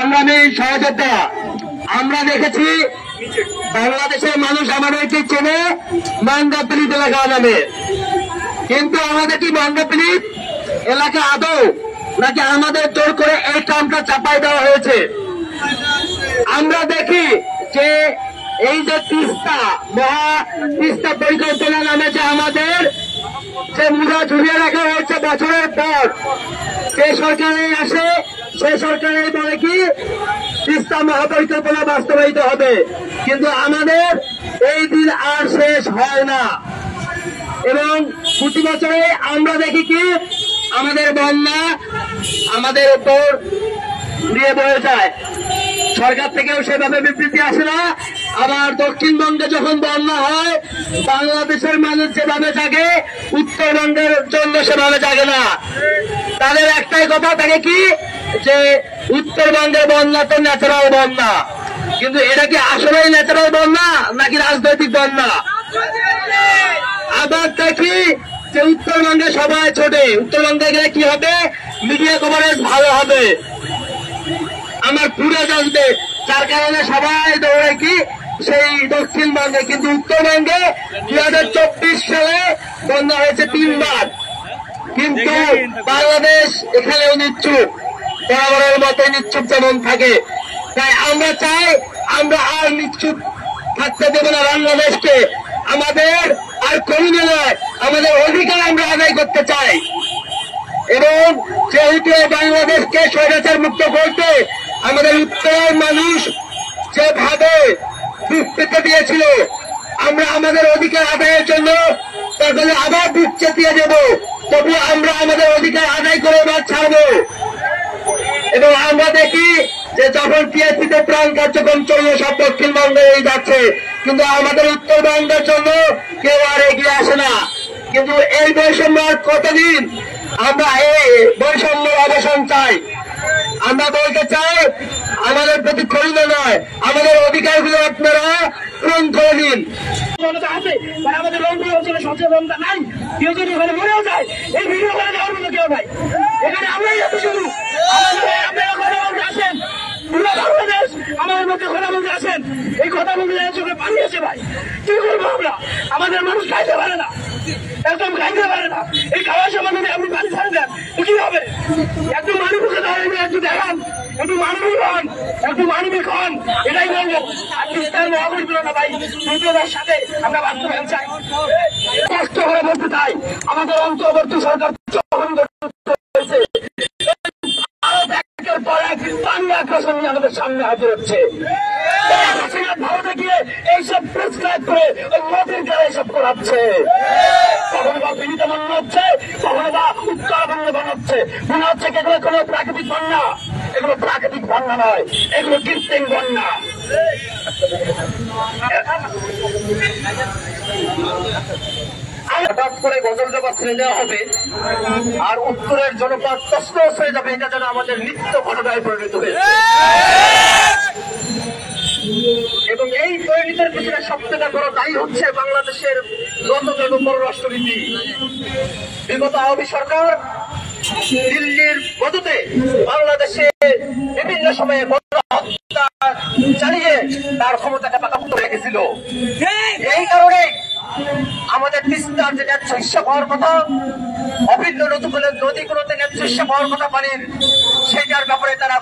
সংগ্রামী সহযোদ্ধা, আমরা দেখেছি বাংলাদেশের মানুষ আমাদেরকে চেনে মান্দাপীড়িত এলাকা নামে, কিন্তু আমাদের কি মান্দাপীড়িত এলাকা আদৌ নাকি আমাদের জোর করে এই কামটা চাপাই দেওয়া হয়েছে? আমরা দেখি যে এই যে তিস্তা পরিকল্পনা নামে যে আমাদের যে মুড়া ঝুলিয়ে রাখা হয়েছে বছরের পর, সে সরকারে আসে, সে সরকারে বলে কি তিস্তা মহাপরিকল্পনা বাস্তবায়িত হবে, কিন্তু আমাদের এই দিন আর শেষ হয় না। এবং প্রতি বছরে আমরা দেখি কি আমাদের বন্যা আমাদের উপর দিয়ে বয়ে যায়, সরকার থেকেও সেভাবে বিবৃতি আসে না। আবার দক্ষিণবঙ্গে যখন বন্যা হয় বাংলাদেশের মানুষ যেভাবে জাগে উত্তরবঙ্গের জন্য সেভাবে জাগে না। তাদের একটাই কথা থাকে কি যে উত্তরবঙ্গের বন্যা তো ন্যাচারাল বন্যা, কিন্তু এটা কি আসলেই ন্যাচারাল বন্যা নাকি রাজনৈতিক বন্যা? আবার দেখি যে উত্তরবঙ্গে সবাই ছোটে, উত্তরবঙ্গে গেলে কি হবে, মিডিয়া কভারেজ ভালো হবে, আমার ফুটেজ আসবে, যার কারণে সবাই দৌড়ে কি সেই দক্ষিণবঙ্গে। কিন্তু উত্তরবঙ্গে 2024 সালে বন্যা হয়েছে 3 বার, কিন্তু বাংলাদেশ এখানেও নিচ্ছুক, বরাবরের মতো নিচ্ছুক যেমন থাকে। তাই আমরা চাই আমরা আর নিচ্ছুক থাকতে দেব না বাংলাদেশকে, আমাদের আর কমিয়ে নয়, আমাদের অধিকার আমরা আদায় করতে চাই। এবং যেহেতু বাংলাদেশকে স্বৈরাচার মুক্ত করতে আমাদের উত্তরের মানুষ যেভাবে বিবৃতি দিয়েছিল, আমরা আমাদের অধিকার আদায়ের জন্য তাহলে আবার বিচ্ছেদ দিয়ে দেব, তবু আমরা আমাদের অধিকার আদায় করে এবার ছাড়ব। এবং আমরা দেখি যে যখন টিএসপিতে প্রাণ কার্যক্রম চলল সব দক্ষিণবঙ্গে যাচ্ছে, কিন্তু আমাদের উত্তরবঙ্গের জন্য কেউ আর এগিয়ে আসে না। কিন্তু এই বৈষম্য আর কতদিন? আমরা এই বৈষম্যের অবসান চাই। আমরা বলতে চাই আমাদের প্রতি ক্ষুণ্ণ নয়, আমাদের অধিকারগুলো আপনারা পূরণ করে নিন। আমাদের রংপুর অঞ্চলে সচেতনতা নাই, কেউ যদি ওখানে মরেও যায় এই ভিডিও করে যাওয়ার মতো কেউ নাই। এখানে আমরাই এত শুরু, আপনারা কথা বলতে আসেন, পুরো বাংলাদেশ আমাদের মধ্যে কথা বলতে আসেন, এই কথা বলতে চোখে পানি আসে ভাই। কি করবো আমরা? আমাদের মানুষ খাইতে পারে না, একদম খাইতে পারে না। এই খাওয়ার সময় যদি আপনি পানি ছাড়ে দেন কি হবে? একটু মানবিকতা ধরেন, একটু দেখান, একটু মানবিক হন, একটু মানবিক হন, এটাই বলবো। আপনি তার মহাপরিকল্পনা না ভাই, দ্রুততার সাথে আমরা বাস্তবায়ন চাই। কষ্ট করে বলতে চাই আমাদের অন্তর্বর্তী সরকার আমাদের সামনে হাজির হচ্ছে, ভারতে গিয়ে এইসব প্রেসক্রাইব করে ওই মোদীর দ্বারা এইসব করাচ্ছে। কখনো বা পীড়িত বন্যা হচ্ছে, কখনো বা উত্তরবঙ্গে বন্যা হচ্ছে। মনে হচ্ছে এগুলো কোনো প্রাকৃতিক বন্যা, এগুলো প্রাকৃতিক বন্যা নয়, এগুলো কৃত্রিম বন্যা। হঠাৎ করে গজল জবাব ছেড়ে দেওয়া হবে আর উত্তরের জনপদ তছনছ হয়ে যাবে, এটা যেন আমাদের নিত্য ঘটনায় পরিণত হয়েছে। এবং এই পরিণতির পিছনে সবচেয়ে বড় দায়ী হচ্ছে বাংলাদেশের যতজন পররাষ্ট্রনীতি। বিগত আওয়ামী সরকার দিল্লির মদতে বাংলাদেশে বিভিন্ন সময়ে হত্যা চালিয়ে তার ক্ষমতাকে পাকাপোক্ত রেখেছিল। এই কারণে আমাদের তিস্তার যে ন্যায্য হিসাব হওয়ার কথা, অভিন্ন নদীগুলোতে ন্যায্য হিসাব হওয়ার কথা পানির, সেটার ব্যাপারে তারা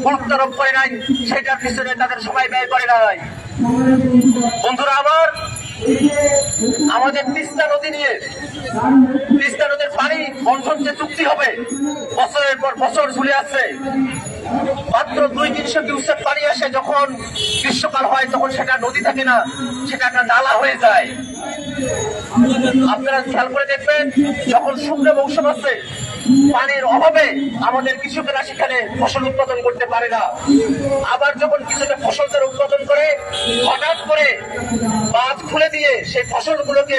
গুরুত্ব আরোপ করে নাই, সেটার পিছনে তাদের সময় ব্যয় করে নাই। বন্ধুরা আমার, আমাদের তিস্তা নদী নিয়ে, তিস্তা নদীর পানি বন্টন যে চুক্তি হবে বছরের পর বছর ঝুলে আছে, মাত্র 200-300 কিউসেক পানি আসে। যখন গ্রীষ্মকাল হয় তখন সেটা নদী থাকে না, সেটা একটা নালা হয়ে যায়। আপনারা খেয়াল করে দেখবেন যখন শুকনো মৌসুম আছে পানির অভাবে আমাদের কৃষকেরা সেখানে ফসল উৎপাদন করতে পারে না। আবার যখন কৃষকের ফসলদের উৎপাদন করে হঠাৎ করে বাঁধ খুলে দিয়ে সেই ফসলগুলোকে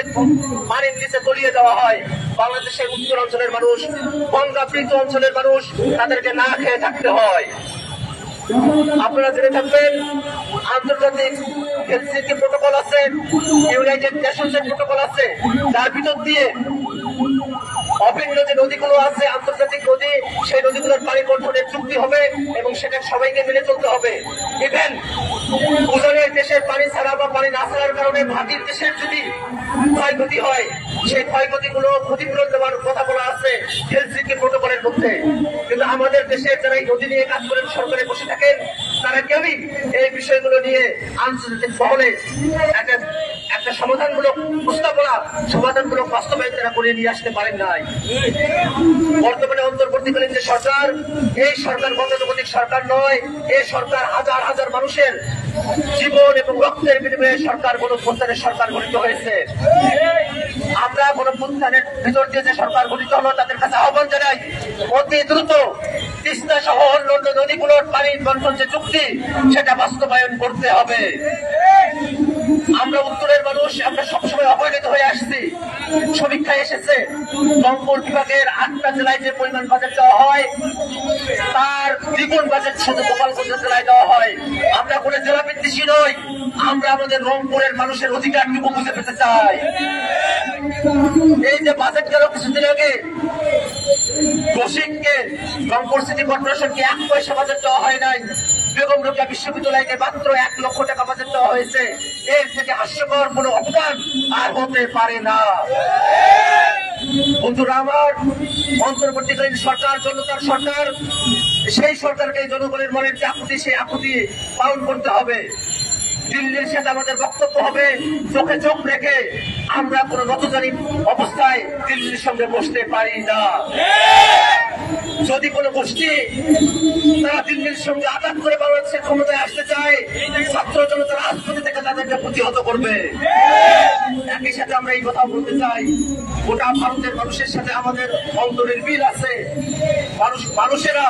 পানির নিচে তলিয়ে দেওয়া হয়, বাংলাদেশের উত্তর অঞ্চলের মানুষ, বন্যাপীড়িত অঞ্চলের মানুষ, তাদেরকে না খেয়ে থাকতে হয়। আপনারা জেনে থাকবেন আন্তর্জাতিক হেলসিঙ্কি প্রটোকল আছে, ইউনাইটেড নেশনস এর প্রটোকল আছে, যার ভিতর দিয়ে অভিন্ন যে নদীগুলো আছে আন্তর্জাতিক নদী, সেই নদীগুলোর পানি বন্টনের চুক্তি হবে এবং সেটা সবাইকে মেনে চলতে হবে। ইভেন উজানের দেশের পানি ছাড়া বা পানি না ছাড়ার কারণে ভাটির দেশের যদি ক্ষয়ক্ষতি হয়, সেই ক্ষয়ক্ষতিগুলো ক্ষতিপূরণ দেওয়ার কথা বলা আছে হেলসিঙ্কি প্রটোকলের মধ্যে। কিন্তু আমাদের দেশের যারা এই নদী নিয়ে কাজ করেন, সরকারে বসে থাকেন, তারা কেউই এই বিষয়গুলো নিয়ে আন্তর্জাতিক মহলে একটা সমাধানমূলক প্রস্তাবনা, সমাধানমূলক বাস্তবায়ন তারা করে নিয়ে আসতে পারেন নাই। বর্তমানে অন্তর্বর্তীকালীন যে সরকার, এই সরকার গতানুগতিক সরকার নয়, এই সরকার হাজার হাজার মানুষের জীবন এবং রক্তের বিনিময়ে সরকার গণঅভ্যুত্থানের সরকার গঠিত হয়েছে। আমরা গণঅভ্যুত্থানের ভিতর দিয়ে যে সরকার গঠিত হলো, তাদের কাছে আহ্বান জানাই অতি দ্রুত তিস্তা সহ অন্যান্য নদীগুলোর পানি বন্টন যে চুক্তি, সেটা বাস্তবায়ন করতে হবে। আমরা উত্তরের মানুষ, আমরা সবসময় অবহেলিত হয়ে আসছি। সমীক্ষায় এসেছে রংপুর বিভাগের 8টা জেলায় যে পরিমাণ বাজেট দেওয়া হয়, তার দ্বিগুণ বাজেট শুধু গোপালগঞ্জ জেলায় দেওয়া হয়। আমরা কোনো জেলা বিদ্বেষী নই, আমরা আমাদের রংপুরের মানুষের অধিকারটুকু বুঝে পেতে চাই। এই যে বাজেট গেল কিছুদিন আগে, রসিককে রংপুর সিটি কর্পোরেশনকে 1 পয়সা বাজেট দেওয়া হয় নাই, বেগম রোকেয়া বিশ্ববিদ্যালয়কে মাত্র 1 লক্ষ টাকা বাজেট দেওয়া হয়েছে। এর থেকে হাস্যকর কোনো অবদান আর হতে পারে না। বন্ধুরা আমার, অন্তর্বর্তীকালীন সরকার জনতার সরকার, সেই সরকারকে জনগণের মনের যে আকুতি, সেই আকুতি পালন করতে হবে। দিল্লির সাথে আমাদের বক্তব্য হবে চোখে চোখ রেখে আমরা কোন নতজানি অবস্থায় দিল্লির সঙ্গে বসতে পারি না। যদি কোনো গোষ্ঠী তারা দিল্লির সঙ্গে আঘাত করে বাংলাদেশের ক্ষমতায় আসতে চায়, ছাত্র জনতা রাজপথে থেকে তাদেরকে প্রতিহত করবে। একই সাথে আমরা এই কথা বলতে চাই, গোটা ভারতের মানুষের সাথে আমাদের অন্তরের মিল আছে। মানুষেরা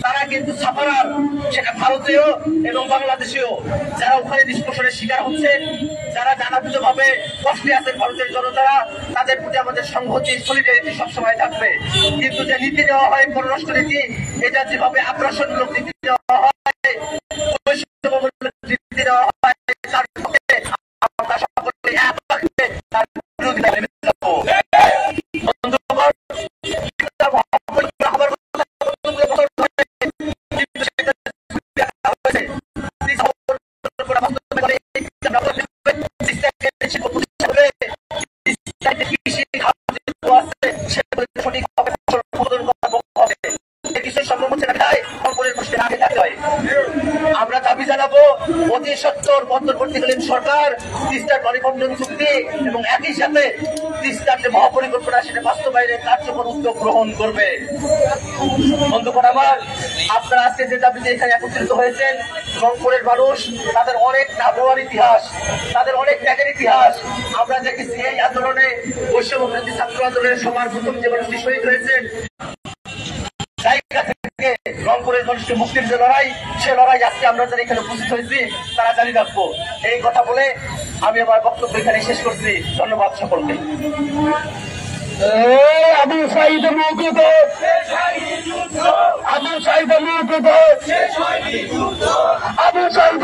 তারা কিন্তু সাফারার, সেটা ভারতীয় এবং বাংলাদেশীয়, যারা ওখানে নিষ্পেষণের শিকার হচ্ছে, যারা জানাবুঝো ভাবে কষ্টে আছেন ভারতের জনতারা, তাদের প্রতি আমাদের সংহতি, সলিডারিটি সবসময় থাকবে। কিন্তু যে নীতি দেওয়া হয় পররাষ্ট্র নীতি, এটা যেভাবে আগ্রাসনমূলক নীতি দেওয়া হয়, নীতি দেওয়া হয়, তার পক্ষে আমরা সকলে এক বাক্যে তার বিরোধিতা করে যাব। আমরা দাবি জানাবো অতি সত্বর অন্তর্বর্তীকালীন সরকার তিস্তার পানি বন্টন চুক্তি এবং একই সাথে তিস্তার যে মহাপরিকল্পনা, সেটা বাস্তবায়নের কার্যকর উদ্যোগ গ্রহণ করবে। বন্ধুগণ আমার, আপনারা আজকে যে দাবিতে এখানে একত্রিত হয়েছেন, রংপুরের মানুষ, তাদের অনেক নাম ইতিহাস, তাদের অনেক ত্যাগের ইতিহাস আমরা দেখেছি। এই আন্দোলনে বৈষম্যবিরোধী ছাত্র আন্দোলনের সবার প্রথম যে মানুষটি শহীদ হয়েছেন, রংপুরের মানুষকে মুক্তির যে লড়াই, সে লড়াই আজকে আমরা যারা এখানে উপস্থিত হয়েছি তারা জারি রাখবো। এই কথা বলে আমি আমার বক্তব্য এখানে শেষ করছি। ধন্যবাদ সকলকে। আবু সাইদ মুকুত, আবু সাইদ মুকুত, আবু সাইদ